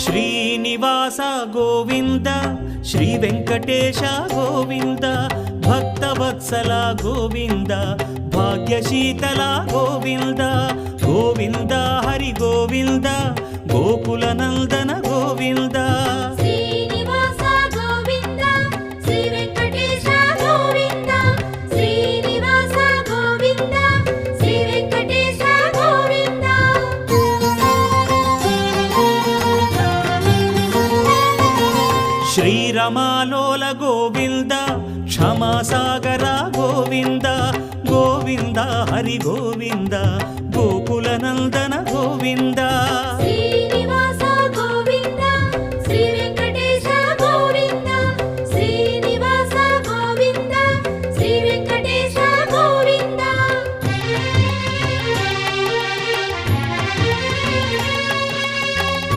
Srinivasa Govinda Shri Venkatesha Govinda Bhaktavatsala Govinda భాగ్యశీతల Govinda Govinda Hari Govinda Gokula Nandana Govinda Srinivasa Govinda Shri Venkatesha Govinda Srinivasa Govinda Shri Venkatesha Govinda శ్రీరమాలోల Govinda క్షమాసాగర Govinda Govinda Hari Govinda Gokula Nandana Govinda